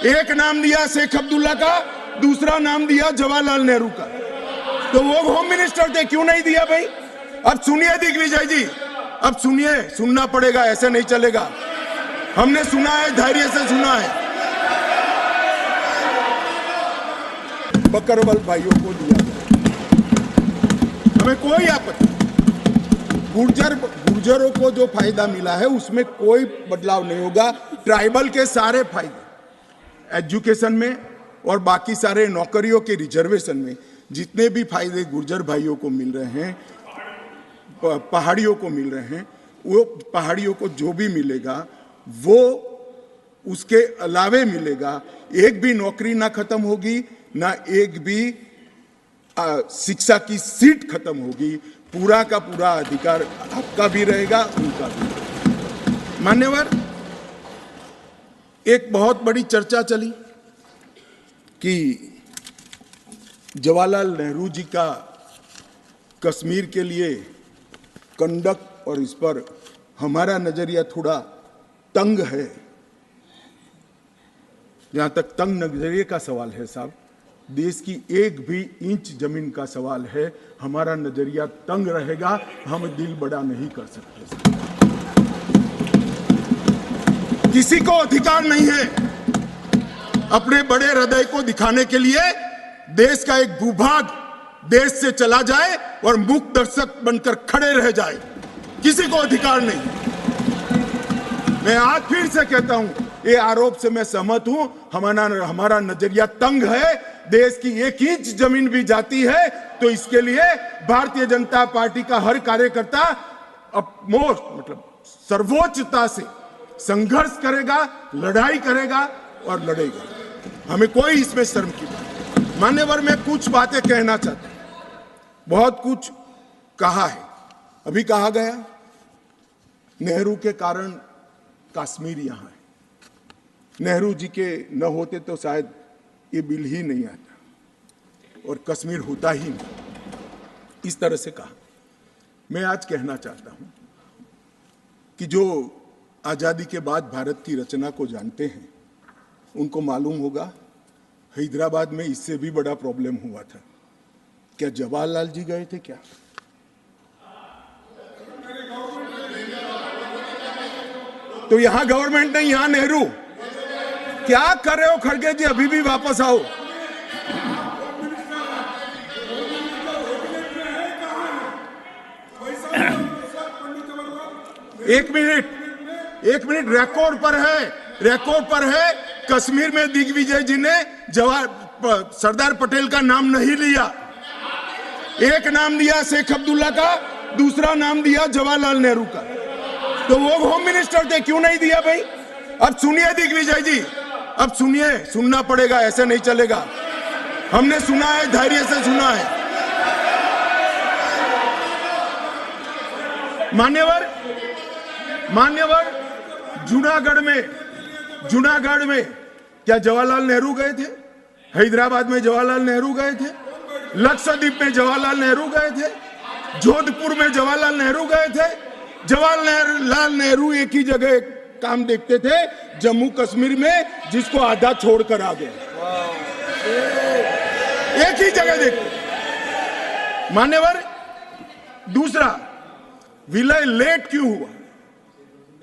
एक नाम दिया शेख अब्दुल्ला का, दूसरा नाम दिया जवाहरलाल नेहरू का। तो वो होम मिनिस्टर थे, क्यों नहीं दिया भाई? अब सुनिए दिग्विजय जी, अब सुनिए, सुनना पड़ेगा, ऐसे नहीं चलेगा। हमने सुना है, धैर्य से सुना है। बकरवाल भाइयों को दिया, हमें कोई आपत्ति। गुर्जरों को जो फायदा मिला है उसमें कोई बदलाव नहीं होगा। ट्राइबल के सारे फायदे एजुकेशन में और बाकी सारे नौकरियों के रिजर्वेशन में जितने भी फायदे गुर्जर भाइयों को मिल रहे हैं, पहाड़ियों को मिल रहे हैं, वो पहाड़ियों को जो भी मिलेगा वो उसके अलावे मिलेगा। एक भी नौकरी ना खत्म होगी, ना एक भी शिक्षा की सीट खत्म होगी। पूरा का पूरा अधिकार आपका भी रहेगा, उनका भी। मान्यवर, एक बहुत बड़ी चर्चा चली कि जवाहरलाल नेहरू जी का कश्मीर के लिए कंडक्ट और इस पर हमारा नजरिया थोड़ा तंग है। जहां तक तंग नजरिए का सवाल है साहब, देश की एक भी इंच जमीन का सवाल है, हमारा नजरिया तंग रहेगा, हम दिल बड़ा नहीं कर सकते। किसी को अधिकार नहीं है अपने बड़े हृदय को दिखाने के लिए देश का एक भूभाग देश से चला जाए और मूक दर्शक बनकर खड़े रह जाए। किसी को अधिकार नहीं। मैं आज फिर से कहता हूं, ये आरोप से मैं सहमत हूं। हमारा नजरिया तंग है। देश की एक इंच जमीन भी जाती है तो इसके लिए भारतीय जनता पार्टी का हर कार्यकर्ता मतलब सर्वोच्चता से संघर्ष करेगा, लड़ाई करेगा और लड़ेगा। हमें कोई इसमें शर्म की बात नहीं। मान्यवर, मैं कुछ बातें कहना चाहता हूं। बहुत कुछ कहा है, अभी कहा गया नेहरू के कारण कश्मीर यहां है। नेहरू जी के न होते तो शायद ये बिल ही नहीं आता और कश्मीर होता ही नहीं। इस तरह से कहा। मैं आज कहना चाहता हूं कि जो आजादी के बाद भारत की रचना को जानते हैं उनको मालूम होगा हैदराबाद में इससे भी बड़ा प्रॉब्लम हुआ था। क्या जवाहरलाल जी गए थे क्या? तो यहां गवर्नमेंट नहीं, यहां नेहरू। क्या कर रहे हो खड़गे जी? अभी भी वापस आओ। एक मिनट, रिकॉर्ड पर है। कश्मीर में दिग्विजय जी ने सरदार पटेल का नाम नहीं लिया। एक नाम दिया शेख अब्दुल्ला का, दूसरा नाम दिया जवाहरलाल नेहरू का। तो वो होम मिनिस्टर थे, क्यों नहीं दिया भाई? अब सुनिए दिग्विजय जी, अब सुनिए, सुनना पड़ेगा, ऐसे नहीं चलेगा। हमने सुना है, धैर्य से सुना है। मान्यवर, जूनागढ़ में क्या जवाहरलाल नेहरू गए थे? हैदराबाद में जवाहरलाल नेहरू गए थे? लक्षद्वीप में जवाहरलाल नेहरू गए थे? जोधपुर में जवाहरलाल नेहरू गए थे? जवाहरलाल नेहरू एक ही जगह काम देखते थे, जम्मू कश्मीर में, जिसको आधा छोड़कर आ गए। एक ही जगह देखते। मान्यवर, दूसरा, विलय लेट क्यों हुआ?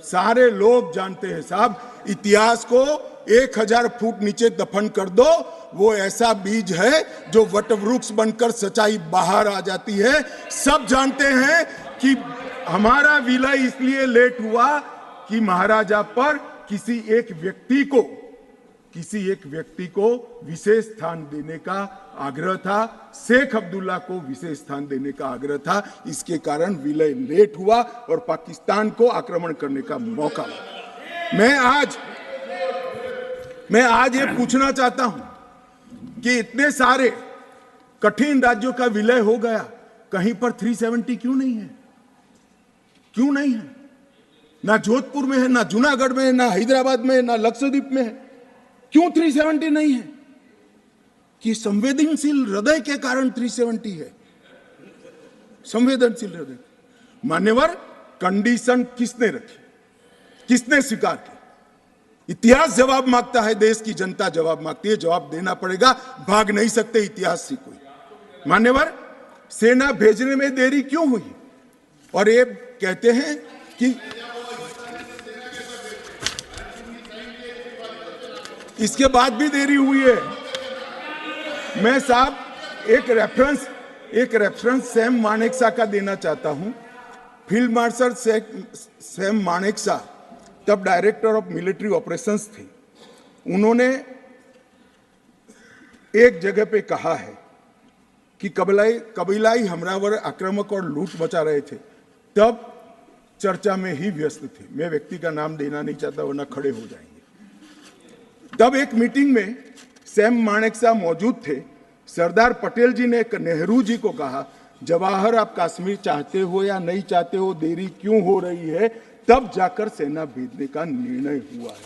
सारे लोग जानते हैं साहब, इतिहास को 1000 फुट नीचे दफन कर दो, वो ऐसा बीज है जो वटवृक्ष बनकर सच्चाई बाहर आ जाती है। सब जानते हैं कि हमारा विलय इसलिए लेट हुआ कि महाराजा पर किसी एक व्यक्ति को विशेष स्थान देने का आग्रह था। शेख अब्दुल्ला को विशेष स्थान देने का आग्रह था। इसके कारण विलय लेट हुआ और पाकिस्तान को आक्रमण करने का मौका मिला। मैं आज ये पूछना चाहता हूं कि इतने सारे कठिन राज्यों का विलय हो गया, कहीं पर 370 क्यों नहीं है? क्यों नहीं है? ना जोधपुर में है, ना जूनागढ़ में है, ना हैदराबाद में है, ना लक्षद्वीप में है। क्यों 370 नहीं है? कि संवेदनशील हृदय के कारण 370 है। संवेदनशील हृदय। मान्यवर, कंडीशन किसने रखी? किसने स्वीकार की? इतिहास जवाब मांगता है, देश की जनता जवाब मांगती है, जवाब देना पड़ेगा, भाग नहीं सकते इतिहास से कोई। मान्यवर, सेना भेजने में देरी क्यों हुई? और ये कहते हैं कि इसके बाद भी देरी हुई है। मैं साहब एक रेफरेंस सैम मानेकशॉ का देना चाहता हूं। फील्ड मार्शल सैम मानेकशॉ तब डायरेक्टर ऑफ मिलिट्री ऑपरेशंस थे। उन्होंने एक जगह पे कहा है कि कबीलाई हमलावर आक्रामक और लूट मचा रहे थे, तब चर्चा में ही व्यस्त थे। मैं व्यक्ति का नाम देना नहीं चाहता वरना खड़े हो जाएंगे। तब एक मीटिंग में सैम मानेकशॉ मौजूद थे। सरदार पटेल जी ने नेहरू जी को कहा, जवाहर आप कश्मीर चाहते हो या नहीं चाहते हो, देरी क्यों हो रही है? तब जाकर सेना भेजने का निर्णय हुआ है।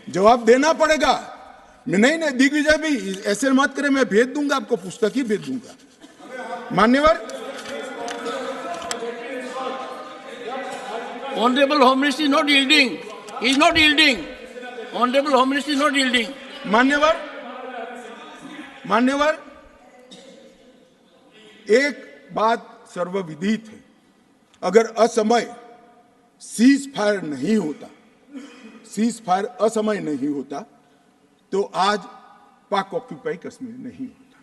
जवाब देना पड़ेगा। नहीं दिग्विजय भी ऐसे मत करे, मैं भेज दूंगा आपको, पुस्तक ही भेज दूंगा। मान्यवर, Honorable Home Minister is not yielding. He is not yielding. Honorable Home Minister is not yielding. मान्यवर, एक बात सर्वविदित है, अगर असमय सीज फायर नहीं होता तो आज पाक ऑक्यूपाई कश्मीर नहीं होता।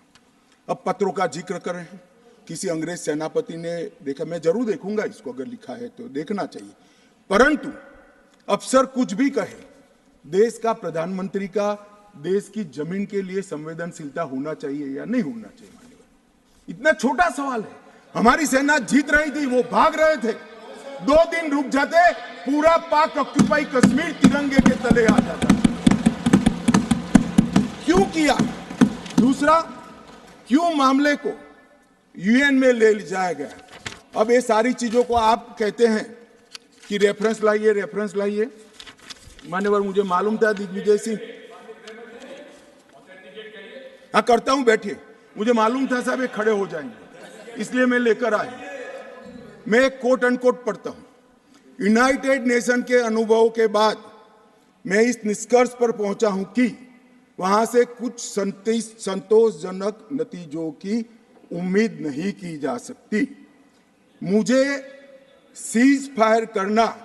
अब पत्रों का जिक्र कर रहे हैं, किसी अंग्रेज सेनापति ने देखा, मैं जरूर देखूंगा इसको, अगर लिखा है तो देखना चाहिए। परंतु अफसर कुछ भी कहे, देश का प्रधानमंत्री का देश की जमीन के लिए संवेदनशीलता होना चाहिए या नहीं होना चाहिए? इतना छोटा सवाल है। हमारी सेना जीत रही थी, वो भाग रहे थे, 2 दिन रुक जाते, पूरा पाक ऑक्यूपाई कश्मीर तिरंगे के तले आ जाता। क्यों किया? दूसरा, क्यों मामले को यूएन में ले जाया गया? अब ये सारी चीजों को आप कहते हैं कि रेफरेंस लाइए। मान्यवर, मुझे मालूम था दिग्विजय सिंह, हाँ करता हूं, बैठिए, मुझे मालूम था साहब ये खड़े हो जाएंगे, इसलिए मैं लेकर आया। मैं एक कोट अनकोट पढ़ता हूं। यूनाइटेड नेशन के अनुभवों के बाद मैं इस निष्कर्ष पर पहुंचा हूं कि वहां से कुछ संतोषजनक नतीजों की उम्मीद नहीं की जा सकती। मुझे सीज फायर करना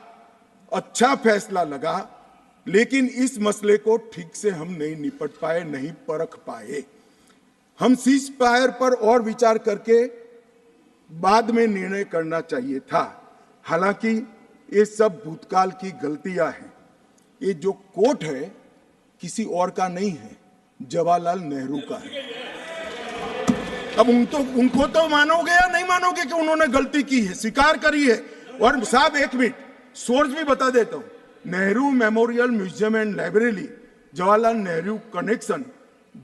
अच्छा फैसला लगा, लेकिन इस मसले को ठीक से हम नहीं निपट पाए, नहीं परख पाए। हम सीज फायर पर और विचार करके बाद में निर्णय करना चाहिए था। हालांकि ये सब भूतकाल की गलतियां हैं। ये जो कोट है किसी और का नहीं है, जवाहरलाल नेहरू का है। अब उनको तो मानोगे या नहीं मानोगे कि उन्होंने गलती की है, स्वीकार करी है। और साहब एक मिनट, सोर्स भी बता देता हूं, Nehru memorial museum and library, Jawaharlal Nehru connection,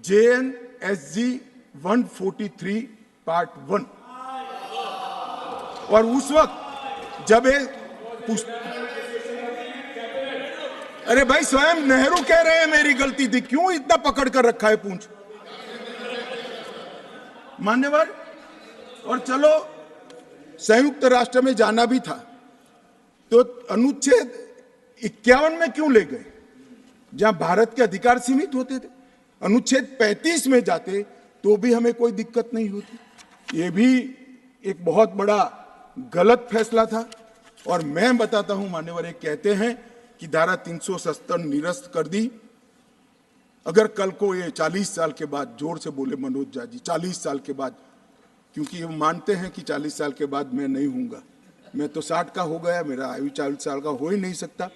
JNSG 143 part 1। और उस वक्त जब अरे भाई, स्वयं नेहरू कह रहे हैं मेरी गलती थी, क्यों इतना पकड़ कर रखा है पूंछ? मान्यवर, और चलो संयुक्त राष्ट्र में जाना भी था तो अनुच्छेद 51 में क्यों ले गए, जहां भारत के अधिकार सीमित होते थे? अनुच्छेद 35 में जाते तो भी हमें कोई दिक्कत नहीं होती। ये भी एक बहुत बड़ा गलत फैसला था। और मैं बताता हूं मान्यवर, एक कहते हैं कि धारा 370 निरस्त कर दी। अगर कल को ये 40 साल के बाद, जोर से बोले मनोज झा जी, 40 साल के बाद, क्योंकि हम मानते हैं कि 40 साल के बाद मैं नहीं हूंगा, मैं तो 60 का हो गया, मेरा आयु 40 साल का हो ही नहीं सकता।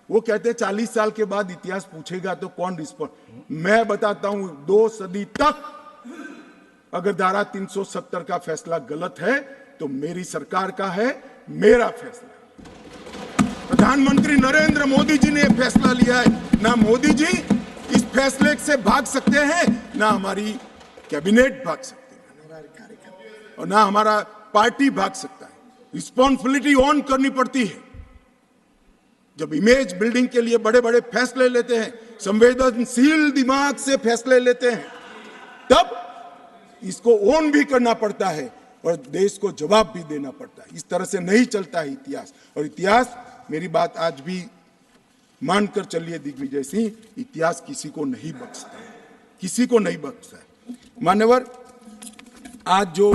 वो कहते हैं 40 साल के बाद इतिहास पूछेगा तो कौन रिस्पॉन्ड? मैं बताता हूं, 2 सदी तक अगर धारा 370 का फैसला गलत है तो मेरी सरकार का है, मेरा फैसला। प्रधानमंत्री नरेंद्र मोदी जी ने फैसला लिया है। ना मोदी जी इस फैसले से भाग सकते हैं, ना हमारी कैबिनेट भाग सकते हैं, और ना हमारा पार्टी भाग सकता है। रिस्पॉन्सिबिलिटी ऑन करनी पड़ती है। जब इमेज बिल्डिंग के लिए बड़े बड़े फैसले लेते हैं, संवेदनशील दिमाग से फैसले लेते हैं, तब इसको ऑन भी करना पड़ता है और देश को जवाब भी देना पड़ता है। इस तरह से नहीं चलता है इतिहास। और इतिहास, मेरी बात आज भी मानकर चलिए दिग्विजय सिंह, इतिहास किसी को नहीं बख्शता है, किसी को नहीं बख्शता है। मान्यवर, आज जो